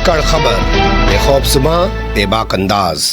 धाकड़ खबर बेखौफज़ुमा बेबाक अंदाज।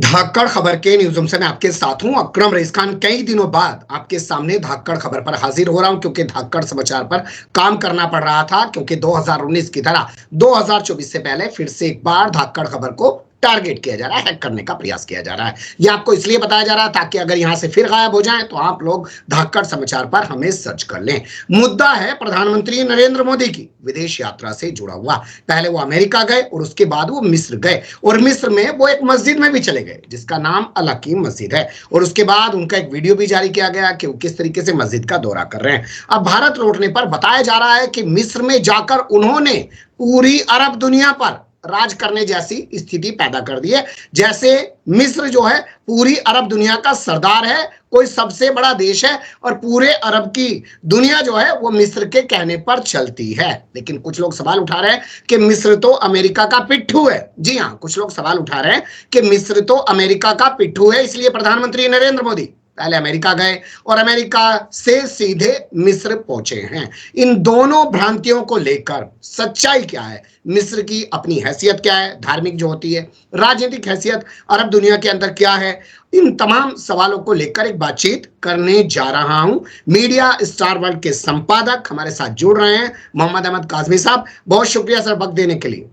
धाकड़ खबर के न्यूज़ रूम से मैं आपके साथ हूं अकरम रईस खान। कई दिनों बाद आपके सामने धाकड़ खबर पर हाजिर हो रहा हूं, क्योंकि धाकड़ समाचार पर काम करना पड़ रहा था, क्योंकि 2019 की तरह 2024 से पहले फिर से एक बार धाकड़ खबर को टारगेट किया जा रहा है, हैक करने का प्रयास किया जा रहा है। यह आपको इसलिए बताया जा रहा है ताकि अगर यहां से फिर गायब हो जाएं तो आप लोग धाकड़ समाचार पर हमें सर्च कर लें। मुद्दा है प्रधानमंत्री नरेंद्र मोदी की विदेश यात्रा से जुड़ा हुआ। पहले वो अमेरिका गए और उसके बाद वो मिस्र गए, और मिस्र में वो एक मस्जिद में भी चले गए जिसका नाम अल हकीम मस्जिद है, और उसके बाद उनका एक वीडियो भी जारी किया गया कि वो किस तरीके से मस्जिद का दौरा कर रहे हैं। अब भारत लौटने पर बताया जा रहा है कि मिस्र में जाकर उन्होंने पूरी अरब दुनिया पर राज करने जैसी स्थिति पैदा कर दी है। जैसे मिस्र जो है पूरी अरब दुनिया का सरदार है, कोई सबसे बड़ा देश है, और पूरे अरब की दुनिया जो है वो मिस्र के कहने पर चलती है। लेकिन कुछ लोग सवाल उठा रहे हैं कि मिस्र तो अमेरिका का पिट्ठू है। जी हां, कुछ लोग सवाल उठा रहे हैं कि मिस्र तो अमेरिका का पिट्ठू है, इसलिए प्रधानमंत्री नरेंद्र मोदी पहले अमेरिका गए और अमेरिका से सीधे मिस्र पहुंचे हैं। इन दोनों भ्रांतियों को लेकर सच्चाई क्या है, मिस्र की अपनी हैसियत क्या है, धार्मिक जो होती है, राजनीतिक हैसियत अरब दुनिया के अंदर क्या है, इन तमाम सवालों को लेकर एक बातचीत करने जा रहा हूं। मीडिया स्टार वर्ल्ड के संपादक हमारे साथ जुड़ रहे हैं, मोहम्मद अहमद काजमी साहब। बहुत शुक्रिया सर वक्त देने के लिए।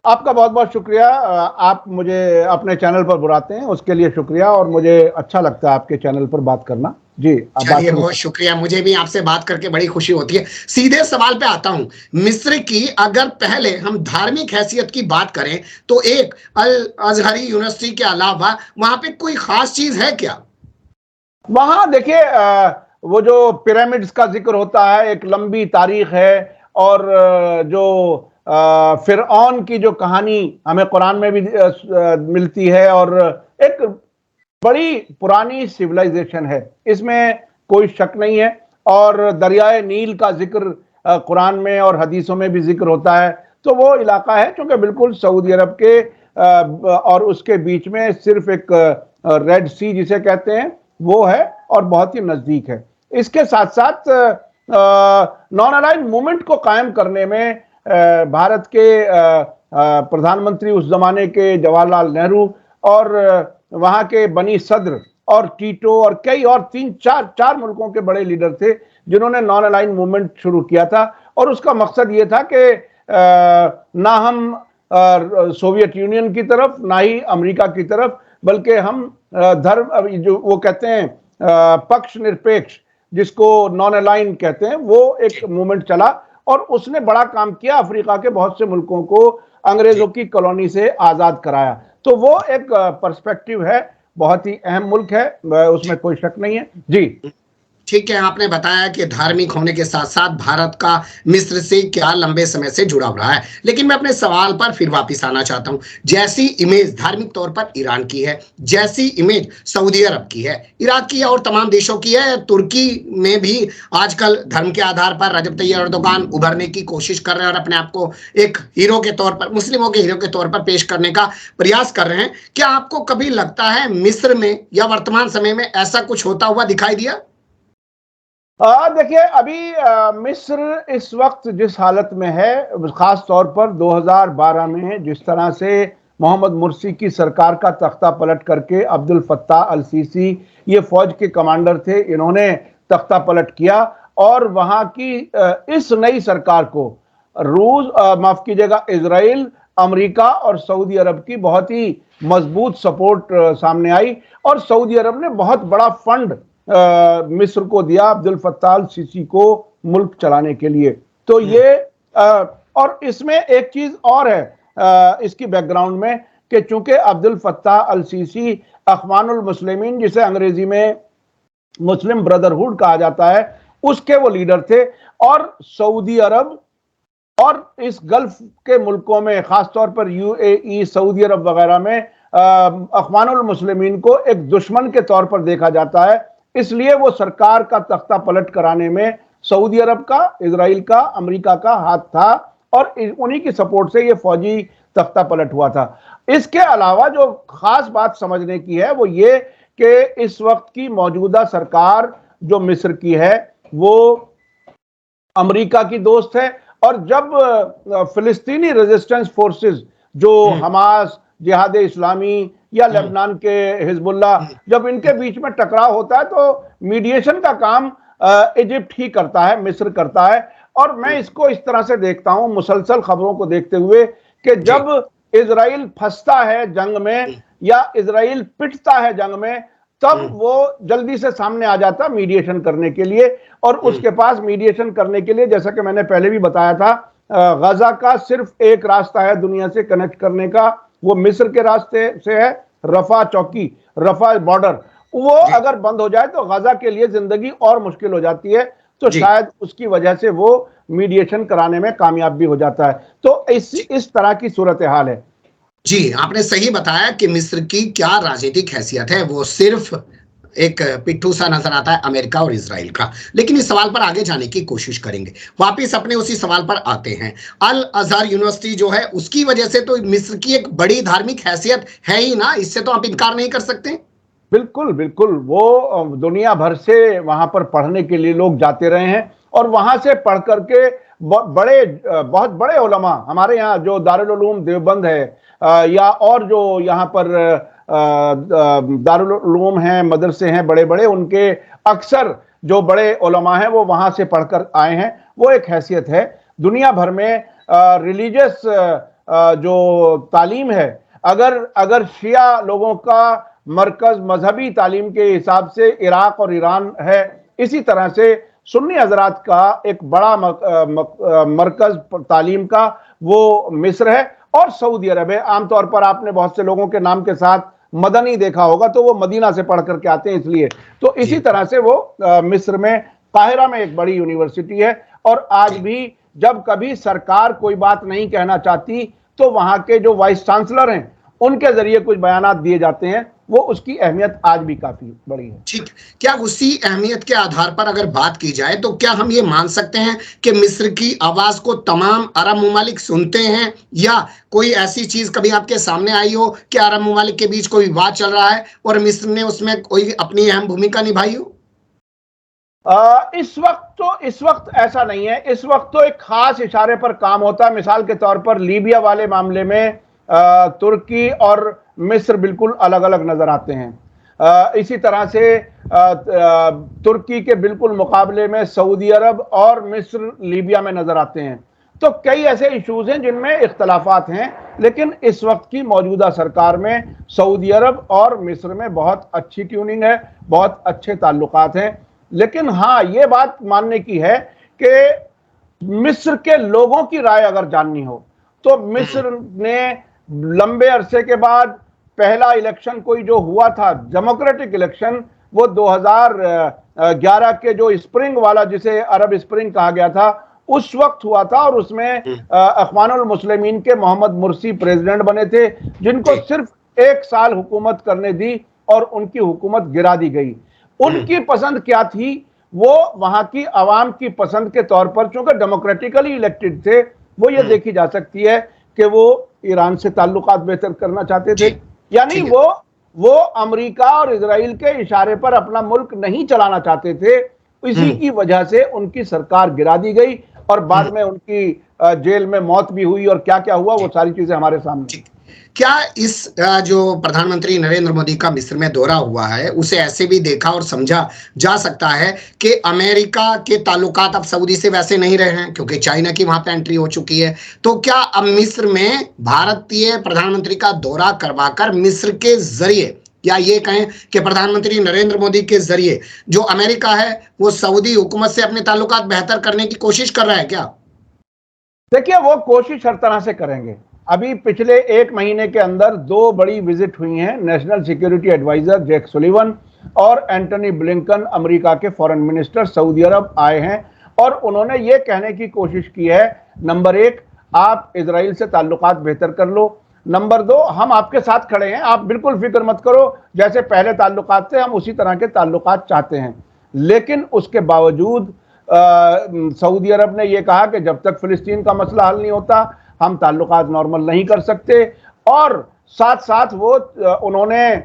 आपका बहुत बहुत शुक्रिया। आप मुझे अपने चैनल पर बुलाते हैं, उसके लिए शुक्रिया, और मुझे अच्छा लगता है आपके चैनल पर बात करना। जी चलिए, बहुत शुक्रिया। मुझे भी आपसे बात करके बड़ी खुशी होती है। सीधे सवाल पे आता हूं। मिस्र की अगर पहले हम धार्मिक हैसियत की बात करें तो एक अल अजहरी यूनिवर्सिटी के अलावा वहां पे कोई खास चीज है क्या? वहां देखिए, वो जो पिरामिड्स का जिक्र होता है, एक लंबी तारीख है, और जो फिरऔन की जो कहानी हमें कुरान में भी मिलती है, और एक बड़ी पुरानी सिविलाइजेशन है, इसमें कोई शक नहीं है। और दरियाए नील का जिक्र कुरान में और हदीसों में भी जिक्र होता है। तो वो इलाका है क्योंकि बिल्कुल सऊदी अरब के और उसके बीच में सिर्फ एक रेड सी जिसे कहते हैं वो है, और बहुत ही नजदीक है। इसके साथ साथ नॉन अलाइन्ड मूवमेंट को कायम करने में भारत के प्रधानमंत्री उस जमाने के जवाहरलाल नेहरू और वहां के बनी सद्र और टीटो और कई और चार मुल्कों के बड़े लीडर थे जिन्होंने नॉन अलाइन्ड मूवमेंट शुरू किया था। और उसका मकसद ये था कि ना हम सोवियत यूनियन की तरफ, ना ही अमेरिका की तरफ, बल्कि हम धर्म, जो वो कहते हैं पक्ष निरपेक्ष, जिसको नॉन अलाइन कहते हैं, वो एक मूवमेंट चला, और उसने बड़ा काम किया। अफ्रीका के बहुत से मुल्कों को अंग्रेजों की कॉलोनी से आजाद कराया। तो वो एक पर्सपेक्टिव है, बहुत ही अहम मुल्क है, उसमें कोई शक नहीं है। जी ठीक है, आपने बताया कि धार्मिक होने के साथ साथ भारत का मिस्र से क्या लंबे समय से जुड़ा रहा है, लेकिन मैं अपने सवाल पर फिर वापस आना चाहता हूं। जैसी इमेज धार्मिक तौर पर ईरान की है, जैसी इमेज सऊदी अरब की है, इराक की है, और तमाम देशों की है, तुर्की में भी आजकल धर्म के आधार पर रजब तैयब एर्दोगान उभरने की कोशिश कर रहे हैं और अपने आप को एक हीरो के तौर पर, मुस्लिमों के हीरो के तौर पर पेश करने का प्रयास कर रहे हैं। क्या आपको कभी लगता है मिस्र में या वर्तमान समय में ऐसा कुछ होता हुआ दिखाई दिया? देखिए, अभी मिस्र इस वक्त जिस हालत में है, खास तौर पर 2012 में जिस तरह से मोहम्मद मुर्सी की सरकार का तख्ता पलट करके अब्दुल फत्ताह अल सीसी, ये फौज के कमांडर थे, इन्होंने तख्ता पलट किया, और वहां की इस नई सरकार को रूस, माफ कीजिएगा, इजराइल, अमेरिका और सऊदी अरब की बहुत ही मजबूत सपोर्ट सामने आई, और सऊदी अरब ने बहुत बड़ा फंड मिस्र को दिया अब्दुल फत्ताह अल सीसी को मुल्क चलाने के लिए। तो ये और इसमें एक चीज और है इसकी बैकग्राउंड में, कि चूंकि अब्दुल फत्ताह अल सीसी अखवानुल मुस्लिमीन, जिसे अंग्रेजी में मुस्लिम ब्रदरहुड कहा जाता है, उसके वो लीडर थे, और सऊदी अरब और इस गल्फ के मुल्कों में, खासतौर पर यूएई, सऊदी अरब वगैरह में अखवानुल मुस्लिमीन को एक दुश्मन के तौर पर देखा जाता है। इसलिए वो सरकार का तख्ता पलट कराने में सऊदी अरब का, इजराइल का, अमेरिका का हाथ था, और उन्हीं की सपोर्ट से ये फौजी तख्ता पलट हुआ था। इसके अलावा जो खास बात समझने की है वो ये कि इस वक्त की मौजूदा सरकार जो मिस्र की है वो अमेरिका की दोस्त है, और जब फिलिस्तीनी रेजिस्टेंस फोर्सेस जो हमास, जिहाद इस्लामी या लेबनान के हिजबुल्लाह, जब इनके बीच में टकराव होता है तो मीडिएशन का काम इजिप्ट ही करता है, मिस्र करता है। और मैं इसको इस तरह से देखता हूं मुसलसल खबरों को देखते हुए कि जब इजराइल फंसता है जंग में या इजराइल पिटता है जंग में, तब वो जल्दी से सामने आ जाता मीडिएशन करने के लिए। और उसके पास मीडिएशन करने के लिए, जैसा कि मैंने पहले भी बताया था, गजा का सिर्फ एक रास्ता है दुनिया से कनेक्ट करने का, वो मिस्र के रास्ते से है, रफा चौकी, रफा बॉर्डर। वो अगर बंद हो जाए तो गजा के लिए जिंदगी और मुश्किल हो जाती है, तो शायद उसकी वजह से वो मीडिएशन कराने में कामयाब भी हो जाता है। तो इस तरह की सूरत हाल है। जी, आपने सही बताया कि मिस्र की क्या राजनीतिक हैसियत है, वो सिर्फ एक पिट्ठू सा नजर आता है अमेरिका और इजराइल का। लेकिन इस सवाल पर आगे जाने की कोशिश करेंगे, वापिस अपने उसी सवाल पर आते हैं। अल अजहर यूनिवर्सिटी जो है उसकी वजह से तो मिस्र की एक बड़ी धार्मिक हैसियत है ही ना, इससे तो आप इनकार नहीं कर सकते। बिल्कुल बिल्कुल, वो दुनिया भर से वहां पर पढ़ने के लिए लोग जाते रहे हैं और वहां से पढ़ करके बहुत बड़े उलमा, हमारे यहाँ जो दारुल उलूम देवबंद है या और जो यहाँ पर दारुल उलूम हैं, मदरसे हैं बड़े बड़े, उनके अक्सर जो बड़े उलमा हैं वो वहां से पढ़कर आए हैं। वो एक हैसियत है दुनिया भर में रिलीजियस जो तालीम है। अगर शिया लोगों का मरकज मजहबी तालीम के हिसाब से इराक और ईरान है, इसी तरह से सुन्नी हजरात का एक बड़ा मरकज तालीम का वो मिस्र है और सऊदी अरब है। आमतौर पर आपने बहुत से लोगों के नाम के साथ मदनी देखा होगा, तो वो मदीना से पढ़ करके आते हैं इसलिए। तो इसी तरह से वो मिस्र में काहिरा में एक बड़ी यूनिवर्सिटी है। और आज भी जब कभी सरकार कोई बात नहीं कहना चाहती तो वहां के जो वाइस चांसलर हैं उनके जरिए कुछ बयानात दिए जाते हैं, वो उसकी अहमियत आज भी काफी बड़ी है। ठीक, क्या उसी अहमियत के आधार पर अगर बात की जाए तो क्या हम ये मान सकते हैं कि मिस्र की आवाज को तमाम अरब ममालिक सुनते हैं, या कोई ऐसी चीज कभी आपके सामने आई हो कि अरब ममालिक के बीच कोई विवाद चल रहा है और मिस्र ने उसमें कोई अपनी अहम भूमिका निभाई हो? इस वक्त ऐसा नहीं है। इस वक्त तो एक खास इशारे पर काम होता है। मिसाल के तौर पर लीबिया वाले मामले में तुर्की और मिस्र बिल्कुल अलग अलग नजर आते हैं। इसी तरह से तुर्की के बिल्कुल मुकाबले में सऊदी अरब और मिस्र लीबिया में नजर आते हैं। तो कई ऐसे इश्यूज हैं जिनमें इख्तलाफात हैं, लेकिन इस वक्त की मौजूदा सरकार में सऊदी अरब और मिस्र में बहुत अच्छी ट्यूनिंग है, बहुत अच्छे ताल्लुकात हैं। लेकिन हाँ, ये बात मानने की है कि मिस्र के लोगों की राय अगर जाननी हो तो मिस्र ने लंबे अरसे के बाद पहला इलेक्शन कोई जो हुआ था डेमोक्रेटिक इलेक्शन, वो 2011 के जो स्प्रिंग वाला, जिसे अरब स्प्रिंग कहा गया था, उस वक्त हुआ था। और उसमें अखवानुल मुस्लिमीन के मोहम्मद मुर्सी प्रेसिडेंट बने थे, जिनको सिर्फ 1 साल हुकूमत करने दी और उनकी हुकूमत गिरा दी गई। उनकी पसंद क्या थी? वो वहां की आवाम की पसंद के तौर पर, चूंकि डेमोक्रेटिकली इलेक्टेड थे, वो ये देखी जा सकती है कि वो ईरान से ताल्लुकात बेहतर करना चाहते थे। यानी वो अमेरिका और इजराइल के इशारे पर अपना मुल्क नहीं चलाना चाहते थे। इसी की वजह से उनकी सरकार गिरा दी गई और बाद में उनकी जेल में मौत भी हुई, और क्या क्या हुआ वो सारी चीजें हमारे सामने। क्या इस जो प्रधानमंत्री नरेंद्र मोदी का मिस्र में दौरा हुआ है उसे ऐसे भी देखा और समझा जा सकता है कि अमेरिका के ताल्लुकात अब सऊदी से वैसे नहीं रहे हैं क्योंकि चाइना की वहां पे एंट्री हो चुकी है? तो क्या अब मिस्र में भारतीय प्रधानमंत्री का दौरा करवाकर मिस्र के जरिए, या ये कहें कि प्रधानमंत्री नरेंद्र मोदी के जरिए, जो अमेरिका है वो सऊदी हुकूमत से अपने ताल्लुकात बेहतर करने की कोशिश कर रहा है क्या? देखिए, वो कोशिश हर तरह से करेंगे। अभी पिछले 1 महीने के अंदर 2 बड़ी विजिट हुई हैं। National security adviser Jack Sullivan और एंटनी ब्लिंकन, अमेरिका के फॉरेन मिनिस्टर, सऊदी अरब आए हैं और उन्होंने ये कहने की कोशिश की है, नंबर 1, आप इजराइल से ताल्लुकात बेहतर कर लो। नंबर 2, हम आपके साथ खड़े हैं, आप बिल्कुल फिक्र मत करो, जैसे पहले ताल्लुकात थे हम उसी तरह के ताल्लुकात चाहते हैं। लेकिन उसके बावजूद सऊदी अरब ने यह कहा कि जब तक फिलिस्तीन का मसला हल नहीं होता हम ताल्लुकात नॉर्मल नहीं कर सकते। और साथ साथ वो उन्होंने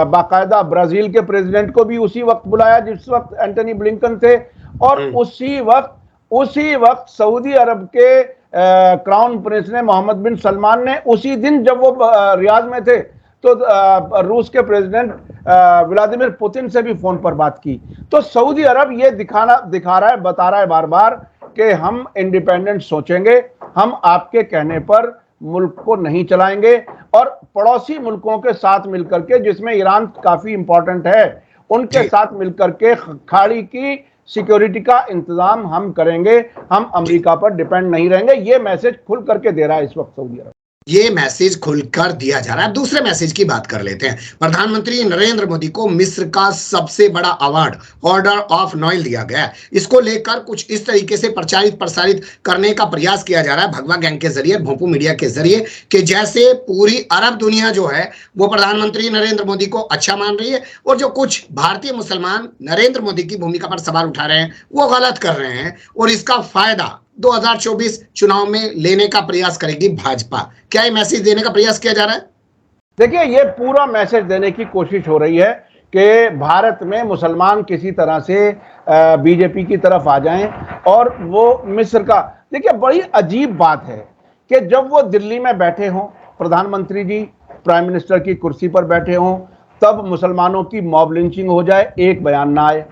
बाकायदा ब्राजील के प्रेसिडेंट को भी उसी वक्त बुलाया जिस वक्त एंटनी ब्लिंकन थे, और उसी वक्त उसी वक्त सऊदी अरब के क्राउन प्रिंस ने, मोहम्मद बिन सलमान ने, उसी दिन जब वो रियाद में थे तो रूस के प्रेसिडेंट व्लादिमीर पुतिन से भी फोन पर बात की। तो सऊदी अरब ये दिखा रहा है, बता रहा है बार बार कि हम इंडिपेंडेंट सोचेंगे, हम आपके कहने पर मुल्क को नहीं चलाएंगे, और पड़ोसी मुल्कों के साथ मिलकर के, जिसमें ईरान काफी इंपॉर्टेंट है, उनके साथ मिलकर के खाड़ी की सिक्योरिटी का इंतजाम हम करेंगे, हम अमेरिका पर डिपेंड नहीं रहेंगे। ये मैसेज खुल करके दे रहा है इस वक्त सऊदी अरब। ये मैसेज खुलकर दिया जा रहा है। दूसरे मैसेज की बात कर लेते हैं। प्रधानमंत्री नरेंद्र मोदी को मिस्र का सबसे बड़ा अवार्ड ऑर्डर ऑफ नॉइल दिया गया है। इसको लेकर कुछ इस तरीके से प्रचारित प्रसारित करने का प्रयास किया जा रहा है भगवा गैंग के जरिए, भोंपू मीडिया के जरिए, कि जैसे पूरी अरब दुनिया जो है वो प्रधानमंत्री नरेंद्र मोदी को अच्छा मान रही है, और जो कुछ भारतीय मुसलमान नरेंद्र मोदी की भूमिका पर सवाल उठा रहे हैं वो गलत कर रहे हैं, और इसका फायदा 2024 चुनाव में लेने का प्रयास करेगी भाजपा। क्या ये मैसेज देने का प्रयास किया जा रहा है? देखिए, ये पूरा मैसेज देने की कोशिश हो रही है कि भारत में मुसलमान किसी तरह से बीजेपी की तरफ आ जाएं, और वो मिस्र का, देखिए बड़ी अजीब बात है कि जब वो दिल्ली में बैठे हों, प्रधानमंत्री जी प्राइम मिनिस्टर की कुर्सी पर बैठे हों, तब मुसलमानों की मॉब लिंचिंग हो जाए, एक बयान ना आए।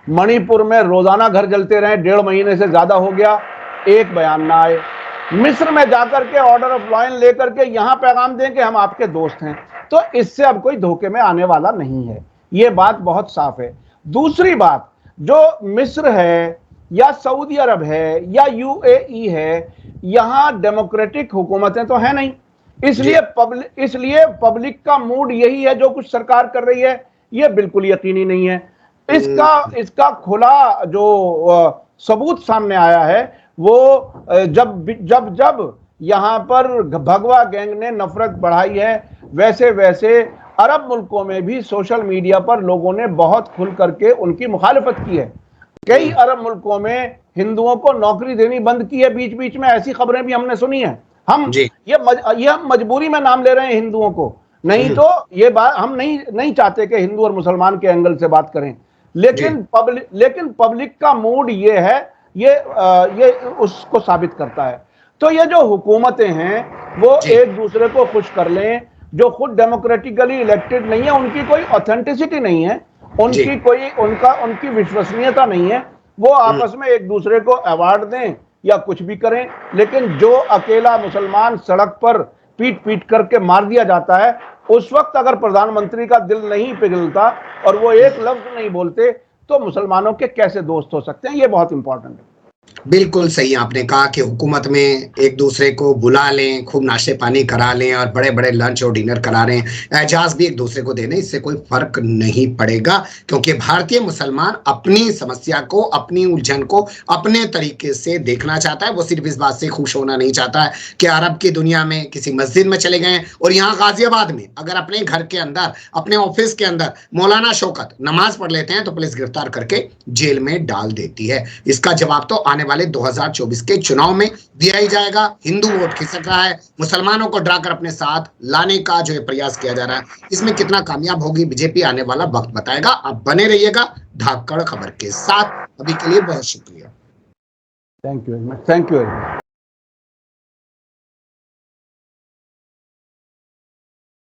मणिपुर में रोजाना घर जलते रहे, 1.5 महीने से ज्यादा हो गया, एक बयान ना आए। मिस्र में जाकर के ऑर्डर ऑफ लॉ लेकर के यहां पैगाम दें कि हम आपके दोस्त हैं, तो इससे अब कोई धोखे में आने वाला नहीं है। ये बात बहुत साफ है। दूसरी बात, जो मिस्र है या सऊदी अरब है या यूएई है, यहां डेमोक्रेटिक हुकूमतें तो है नहीं, इसलिए पब्लिक का मूड यही है, जो कुछ सरकार कर रही है ये बिल्कुल यकीनी नहीं है। इसका खुला जो सबूत सामने आया है वो जब यहां पर भगवा गैंग ने नफरत बढ़ाई है, वैसे वैसे अरब मुल्कों में भी सोशल मीडिया पर लोगों ने बहुत खुल करके उनकी मुखालिफत की है। कई अरब मुल्कों में हिंदुओं को नौकरी देनी बंद की है, बीच बीच में ऐसी खबरें भी हमने सुनी है। हम ये मजबूरी में नाम ले रहे हैं हिंदुओं को, नहीं तो ये बात हम नहीं चाहते कि हिंदू और मुसलमान के एंगल से बात करें, लेकिन पब्लिक का मूड ये है, ये उसको साबित करता है। तो ये जो हुकूमतें हैं वो एक दूसरे को खुश कर लें, जो खुद डेमोक्रेटिकली इलेक्टेड नहीं है, उनकी कोई ऑथेंटिसिटी नहीं है, उनकी विश्वसनीयता नहीं है, वो आपस में एक दूसरे को अवार्ड दें या कुछ भी करें, लेकिन जो अकेला मुसलमान सड़क पर पीट करके मार दिया जाता है, उस वक्त अगर प्रधानमंत्री का दिल नहीं पिघलता और वो एक लफ्ज नहीं बोलते, तो मुसलमानों के कैसे दोस्त हो सकते हैं? ये बहुत इंपॉर्टेंट है। बिल्कुल सही आपने कहा कि हुकूमत में एक दूसरे को बुला लें, खूब नाश्ते पानी करा लें और बड़े बड़े लंच और डिनर करा लें, एजाज भी एक दूसरे को देने, इससे कोई फर्क नहीं पड़ेगा, क्योंकि भारतीय मुसलमान अपनी समस्या को, अपनी उलझन को अपने तरीके से देखना चाहता है। वो सिर्फ इस बात से खुश होना नहीं चाहता है कि अरब की दुनिया में किसी मस्जिद में चले गए और यहाँ गाजियाबाद में अगर अपने घर के अंदर, अपने ऑफिस के अंदर मौलाना शौकत नमाज पढ़ लेते हैं तो पुलिस गिरफ्तार करके जेल में डाल देती है। इसका जवाब तो आने वाले 2024 के चुनाव में दिया ही जाएगा। हिंदू वोट खिसक रहा है, मुसलमानों को डराकर अपने साथ लाने का जो प्रयास किया जा रहा है, इसमें कितना कामयाब होगी बीजेपी आने वाला वक्त बताएगा। आप बने रहिएगा धाकड़ खबर के साथ। अभी के लिए बहुत शुक्रिया। Thank you very much.